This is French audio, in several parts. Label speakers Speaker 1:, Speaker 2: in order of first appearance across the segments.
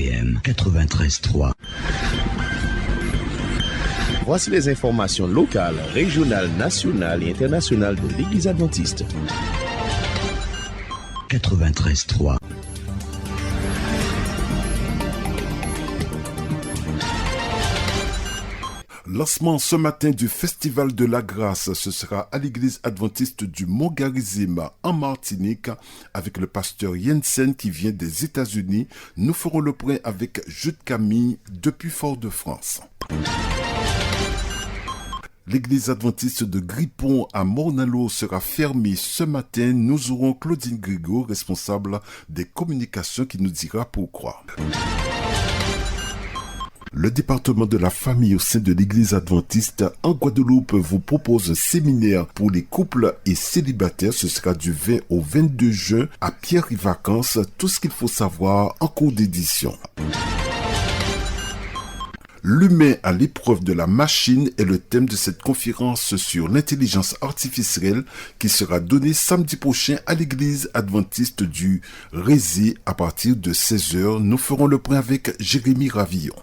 Speaker 1: FM 93.3.
Speaker 2: Voici les informations locales, régionales, nationales et internationales de l'Église adventiste.
Speaker 1: 93.3.
Speaker 3: Lancement ce matin du Festival de la Grâce. Ce sera à l'église adventiste du Mont-Garizim en Martinique avec le pasteur Jensen qui vient des États-Unis. Nous ferons le point avec Jude Camille depuis Fort-de-France. L'église adventiste de Gripon à Morne-à-l'Eau sera fermée ce matin. Nous aurons Claudine Grégo, responsable des communications, qui nous dira pourquoi. Le département de la famille au sein de l'église adventiste en Guadeloupe vous propose un séminaire pour les couples et célibataires. Ce sera du 20 au 22 juin à Pierre-et-Vacances. Tout ce qu'il faut savoir en cours d'édition. L'humain à l'épreuve de la machine est le thème de cette conférence sur l'intelligence artificielle qui sera donnée samedi prochain à l'église adventiste du Rézé à partir de 16h. Nous ferons le point avec Jérémy Ravillon.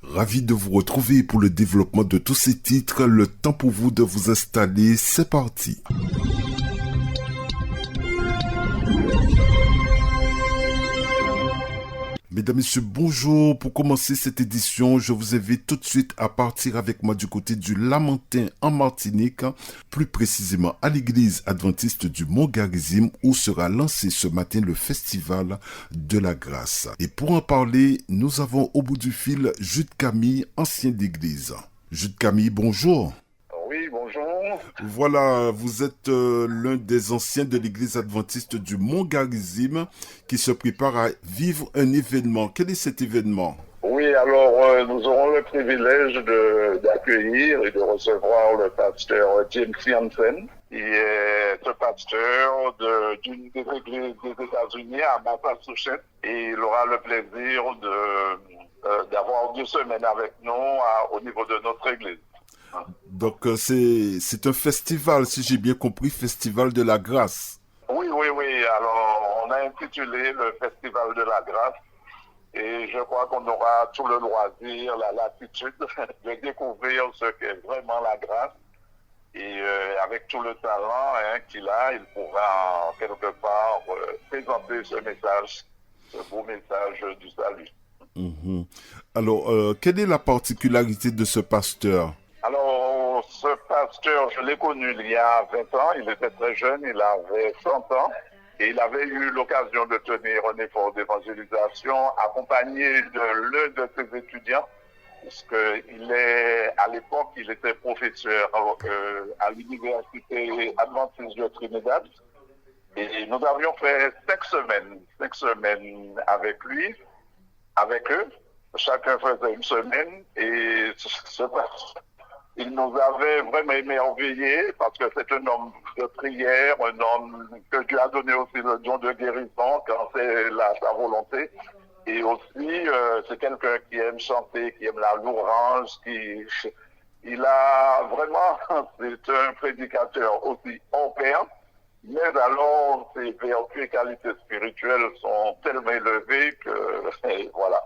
Speaker 3: Ravi de vous retrouver pour le développement de tous ces titres. Le temps pour vous de vous installer, c'est parti. Mesdames, Messieurs, bonjour. Pour commencer cette édition, je vous invite tout de suite à partir avec moi du côté du Lamentin en Martinique, plus précisément à l'église adventiste du Mont-Garizim où sera lancé ce matin le Festival de la Grâce. Et pour en parler, nous avons au bout du fil Jude Camille, ancien d'église. Jude Camille, bonjour.
Speaker 4: Oui, bonjour.
Speaker 3: Voilà, vous êtes l'un des anciens de l'église adventiste du Mont-Garizim qui se prépare à vivre un événement. Quel est cet événement?
Speaker 4: Oui, alors nous aurons le privilège d'accueillir et de recevoir le pasteur James Jensen, qui est ce pasteur d'une des églises des États-Unis à Massachusetts, et il aura le plaisir d'avoir 2 semaines avec nous au niveau de notre église.
Speaker 3: Donc c'est un festival, si j'ai bien compris, Festival de la Grâce.
Speaker 4: Oui. Alors on a intitulé le Festival de la Grâce et je crois qu'on aura tout le loisir, la latitude de découvrir ce qu'est vraiment la grâce. Et avec tout le talent qu'il a, il pourra quelque part présenter ce message, ce beau message du salut.
Speaker 3: Mmh. Alors, quelle est la particularité de ce pasteur?
Speaker 4: Alors, ce pasteur, je l'ai connu il y a 20 ans, il était très jeune, il avait 100 ans, et il avait eu l'occasion de tenir un effort d'évangélisation accompagné de l'un de ses étudiants, puisqu'il est, à l'époque, il était professeur à l'université adventiste de Trinidad, et nous avions fait 5 semaines avec lui, avec eux, chacun faisait une semaine, et ce pasteur, il nous avait vraiment émerveillés parce que c'est un homme de prière, un homme que Dieu a donné aussi le don de guérison quand c'est sa volonté. Et aussi, c'est quelqu'un qui aime chanter, qui aime la louange, il a vraiment, c'est un prédicateur aussi hors pair. Mais alors, ses vertus et qualités spirituelles sont tellement élevées que, voilà,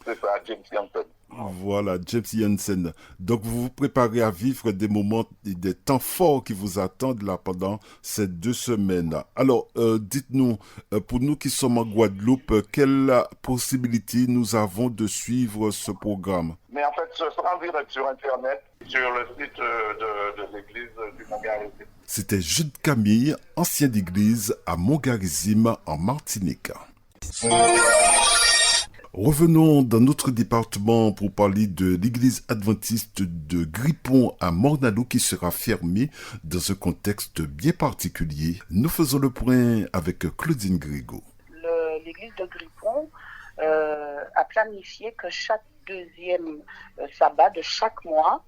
Speaker 4: c'est ça, James Jensen.
Speaker 3: Voilà, James Jensen. Donc, vous vous préparez à vivre des moments, des temps forts qui vous attendent là pendant ces 2 semaines. Alors, dites-nous, pour nous qui sommes en Guadeloupe, quelle possibilité nous avons de suivre ce programme?
Speaker 4: Mais en fait, ce sera en direct sur Internet, sur le site de l'église du Mont-Garizim.
Speaker 3: C'était Jude Camille, ancien d'église à Mont-Garizim en Martinique. Revenons dans notre département pour parler de l'église adventiste de Gripon à Morne-à-l'Eau qui sera fermée dans un contexte bien particulier. Nous faisons le point avec Claudine Grégo.
Speaker 5: L'église de Gripon a planifié que chaque deuxième sabbat de chaque mois,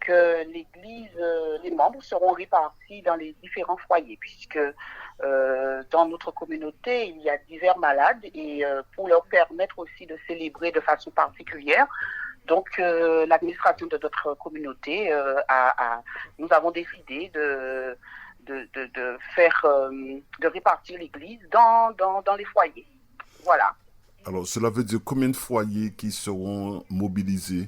Speaker 5: que l'église, les membres seront répartis dans les différents foyers, puisque dans notre communauté, il y a divers malades, et pour leur permettre aussi de célébrer de façon particulière, donc l'administration de notre communauté nous avons décidé de faire, de répartir l'église dans les foyers. Voilà.
Speaker 3: Alors, cela veut dire combien de foyers qui seront mobilisés?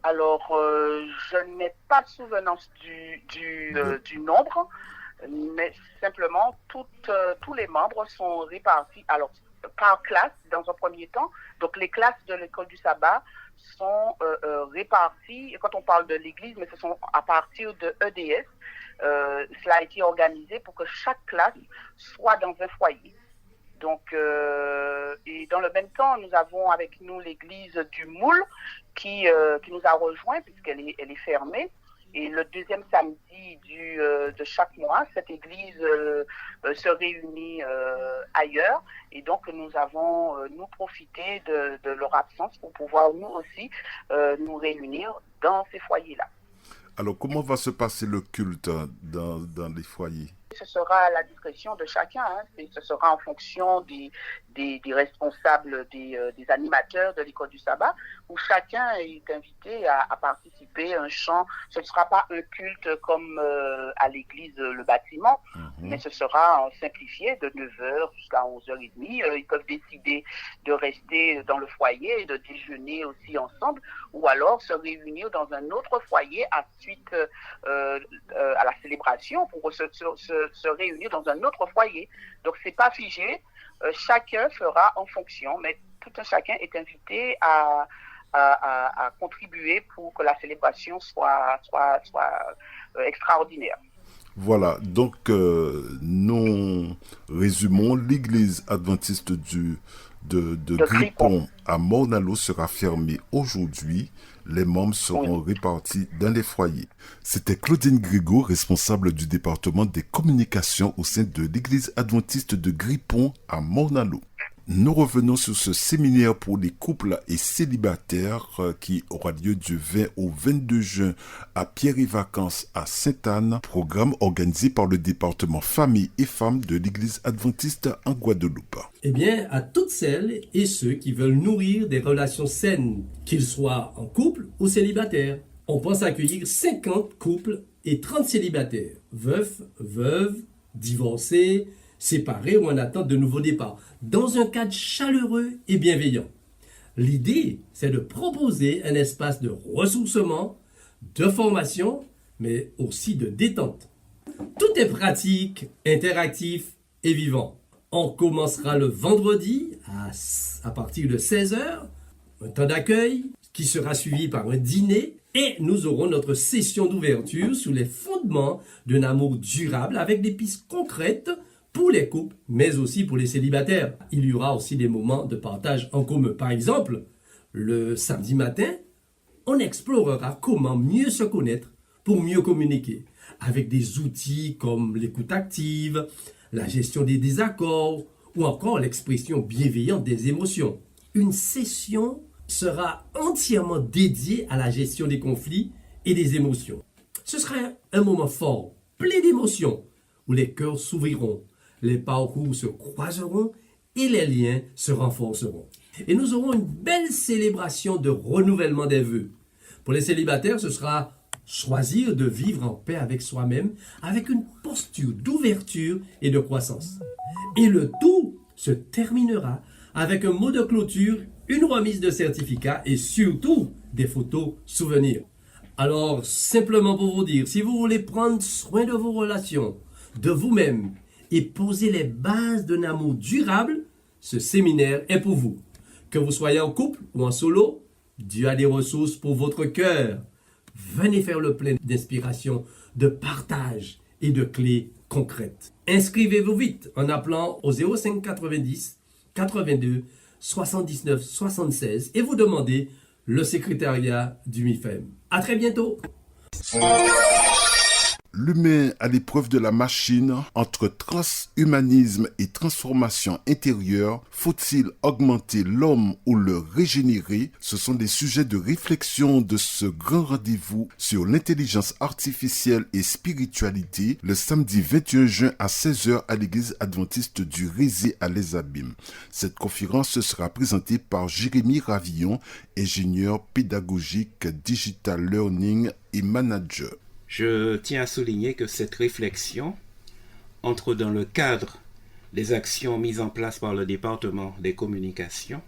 Speaker 5: Alors, je n'ai pas de souvenance du nombre, mais simplement tous les membres sont répartis. Alors, par classe, dans un premier temps. Donc, les classes de l'école du sabbat sont réparties. Et quand on parle de l'église, mais ce sont à partir de EDS. Cela a été organisé pour que chaque classe soit dans un foyer. Donc, et dans le même temps, nous avons avec nous l'église du Moule qui nous a rejoints puisqu'elle est fermée. Et le deuxième samedi de chaque mois, cette église se réunit ailleurs. Et donc, nous avons nous profité de leur absence pour pouvoir nous aussi nous réunir dans ces foyers-là.
Speaker 3: Alors, comment va se passer le culte dans les foyers?
Speaker 5: Ce sera à la discrétion de chacun. Ce sera en fonction des responsables, des animateurs de l'école du sabbat, où chacun est invité à participer à un chant. Ce ne sera pas un culte comme à l'église, le bâtiment, mais ce sera simplifié de 9h jusqu'à 11h30. Ils peuvent décider de rester dans le foyer et de déjeuner aussi ensemble, ou alors se réunir dans un autre foyer suite à la célébration pour se réunir dans un autre foyer. Donc, c'est pas figé. Chacun fera en fonction, mais tout un chacun est invité à contribuer pour que la célébration soit extraordinaire.
Speaker 3: Voilà, donc nous résumons, l'église adventiste de Gripon à Morne-à-l'Eau sera fermée aujourd'hui. Les membres seront répartis dans les foyers. C'était Claudine Grégo, responsable du département des communications au sein de l'église adventiste de Gripon à Morne-à-l'Eau. Nous revenons sur ce séminaire pour les couples et célibataires qui aura lieu du 20 au 22 juin à Pierre-et-Vacances à Sainte-Anne, programme organisé par le département Famille et Femmes de l'Église adventiste en Guadeloupe.
Speaker 6: Eh bien, à toutes celles et ceux qui veulent nourrir des relations saines, qu'ils soient en couple ou célibataires. On pense accueillir 50 couples et 30 célibataires, veufs, veuves, divorcés, séparés ou en attente de nouveau départ, dans un cadre chaleureux et bienveillant. L'idée, c'est de proposer un espace de ressourcement, de formation, mais aussi de détente. Tout est pratique, interactif et vivant. On commencera le vendredi à partir de 16h, un temps d'accueil qui sera suivi par un dîner et nous aurons notre session d'ouverture sur les fondements d'un amour durable avec des pistes concrètes pour les couples, mais aussi pour les célibataires. Il y aura aussi des moments de partage en commun. Par exemple, le samedi matin, on explorera comment mieux se connaître pour mieux communiquer, avec des outils comme l'écoute active, la gestion des désaccords ou encore l'expression bienveillante des émotions. Une session sera entièrement dédiée à la gestion des conflits et des émotions. Ce sera un moment fort, plein d'émotions, où les cœurs s'ouvriront, les parcours se croiseront et les liens se renforceront. Et nous aurons une belle célébration de renouvellement des vœux. Pour les célibataires, ce sera choisir de vivre en paix avec soi-même, avec une posture d'ouverture et de croissance. Et le tout se terminera avec un mot de clôture, une remise de certificat et surtout des photos souvenirs. Alors, simplement pour vous dire, si vous voulez prendre soin de vos relations, de vous-même, et poser les bases d'un amour durable, ce séminaire est pour vous. Que vous soyez en couple ou en solo, Dieu a des ressources pour votre cœur. Venez faire le plein d'inspiration, de partage et de clés concrètes. Inscrivez-vous vite en appelant au 05 90 82 79 76 et vous demandez le secrétariat du MIFEM. À très bientôt.
Speaker 3: L'humain à l'épreuve de la machine, entre transhumanisme et transformation intérieure, faut-il augmenter l'homme ou le régénérer? Ce sont des sujets de réflexion de ce grand rendez-vous sur l'intelligence artificielle et spiritualité le samedi 21 juin à 16h à l'église adventiste du Rézé à Les Abîmes. Cette conférence sera présentée par Jérémy Ravillon, ingénieur pédagogique, digital learning et manager.
Speaker 7: Je tiens à souligner que cette réflexion entre dans le cadre des actions mises en place par le département des communications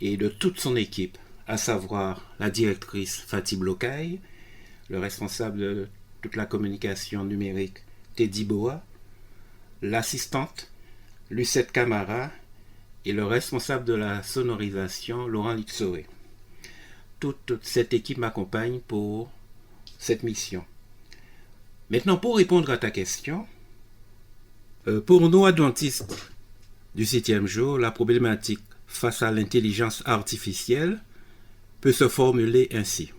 Speaker 7: et de toute son équipe, à savoir la directrice Fatih Blocaille, le responsable de toute la communication numérique Teddy Boa, l'assistante Lucette Camara et le responsable de la sonorisation Laurent Lixoé. Toute cette équipe m'accompagne pour cette mission. Maintenant, pour répondre à ta question, pour nous adventistes du 7e jour, la problématique face à l'intelligence artificielle peut se formuler ainsi.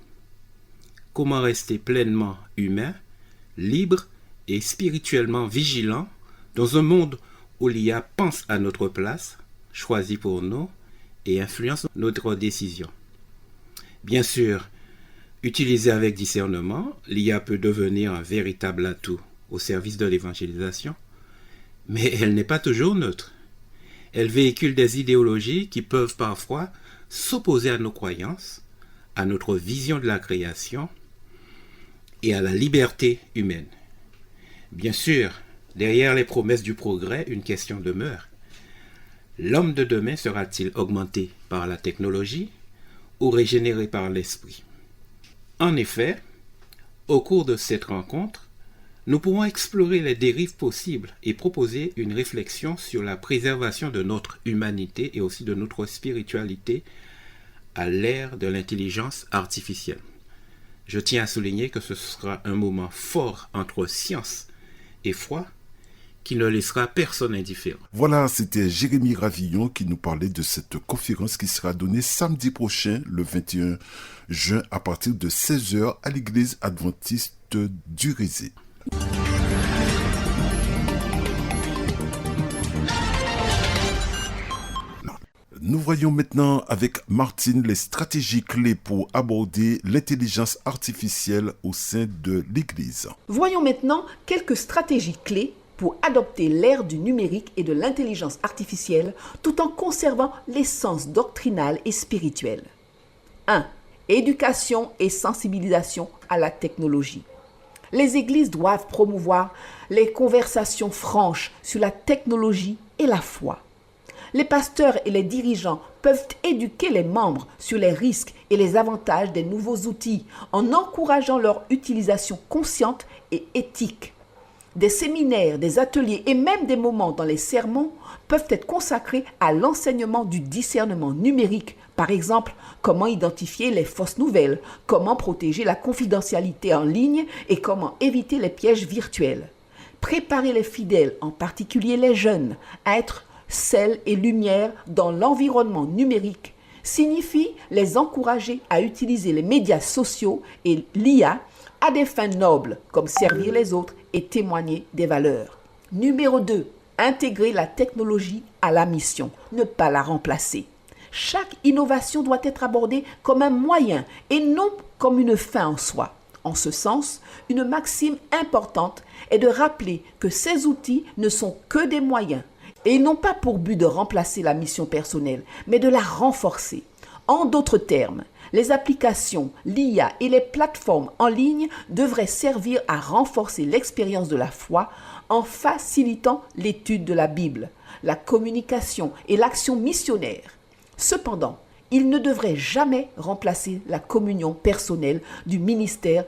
Speaker 7: Comment rester pleinement humain, libre et spirituellement vigilant dans un monde où l'IA pense à notre place, choisit pour nous et influence notre décision. Bien sûr, utilisée avec discernement, l'IA peut devenir un véritable atout au service de l'évangélisation, mais elle n'est pas toujours neutre. Elle véhicule des idéologies qui peuvent parfois s'opposer à nos croyances, à notre vision de la création et à la liberté humaine. Bien sûr, derrière les promesses du progrès, une question demeure. L'homme de demain sera-t-il augmenté par la technologie ou régénéré par l'esprit? En effet, au cours de cette rencontre, nous pourrons explorer les dérives possibles et proposer une réflexion sur la préservation de notre humanité et aussi de notre spiritualité à l'ère de l'intelligence artificielle. Je tiens à souligner que ce sera un moment fort entre science et foi qui ne laissera personne indifférent.
Speaker 3: Voilà, c'était Jérémy Ravillon qui nous parlait de cette conférence qui sera donnée samedi prochain, le 21 juin, à partir de 16h à l'église adventiste du Rézé. Nous voyons maintenant avec Martine les stratégies clés pour aborder l'intelligence artificielle au sein de l'Église.
Speaker 8: Voyons maintenant quelques stratégies clés pour adopter l'ère du numérique et de l'intelligence artificielle tout en conservant l'essence doctrinale et spirituelle. 1. Éducation et sensibilisation à la technologie. Les églises doivent promouvoir les conversations franches sur la technologie et la foi. Les pasteurs et les dirigeants peuvent éduquer les membres sur les risques et les avantages des nouveaux outils en encourageant leur utilisation consciente et éthique. Des séminaires, des ateliers et même des moments dans les sermons peuvent être consacrés à l'enseignement du discernement numérique. Par exemple, comment identifier les fausses nouvelles, comment protéger la confidentialité en ligne et comment éviter les pièges virtuels. Préparer les fidèles, en particulier les jeunes, à être sel et lumière dans l'environnement numérique signifie les encourager à utiliser les médias sociaux et l'IA à des fins nobles comme servir les autres et témoigner des valeurs. Numéro 2. Intégrer la technologie à la mission, ne pas la remplacer. Chaque innovation doit être abordée comme un moyen et non comme une fin en soi. En ce sens, une maxime importante est de rappeler que ces outils ne sont que des moyens et ils n'ont pas pour but de remplacer la mission personnelle, mais de la renforcer. En d'autres termes, les applications, l'IA et les plateformes en ligne devraient servir à renforcer l'expérience de la foi en facilitant l'étude de la Bible, la communication et l'action missionnaire. Cependant, ils ne devraient jamais remplacer la communion personnelle du ministère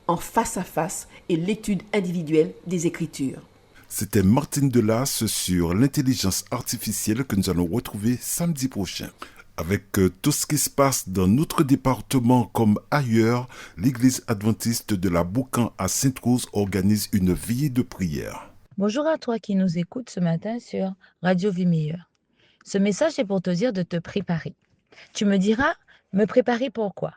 Speaker 8: en face à face et l'étude individuelle des Écritures.
Speaker 3: C'était Martine Delas sur l'intelligence artificielle que nous allons retrouver samedi prochain. Avec tout ce qui se passe dans notre département comme ailleurs, l'Église adventiste de la Boucan à Sainte-Rose organise une veillée de prière.
Speaker 9: Bonjour à toi qui nous écoutes ce matin sur Radio Vie Meilleure. Ce message est pour te dire de te préparer. Tu me diras, me préparer pourquoi ?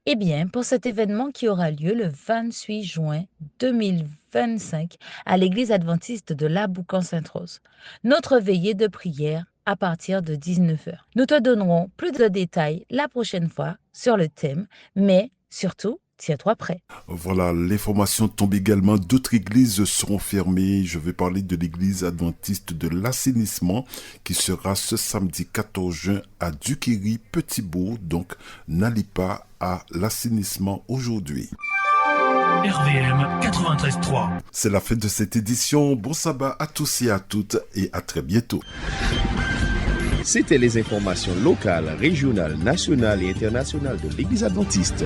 Speaker 9: Eh bien, pour cet événement qui aura lieu le 28 juin 2025 à l'église adventiste de la Boucan-Sainte-Rose. Notre veillée de prière à partir de 19h. Nous te donnerons plus de détails la prochaine fois sur le thème, mais surtout, tiens-toi prêt.
Speaker 3: Voilà, l'information tombe également. D'autres églises seront fermées. Je vais parler de l'église adventiste de l'assainissement qui sera ce samedi 14 juin à Duquéry, Petit-Bourg. Donc, n'allez pas à l'assainissement aujourd'hui.
Speaker 10: RVM 93.3.
Speaker 3: C'est la fin de cette édition. Bon sabbat à tous et à toutes et à très bientôt.
Speaker 2: C'était les informations locales, régionales, nationales et internationales de l'Église adventiste.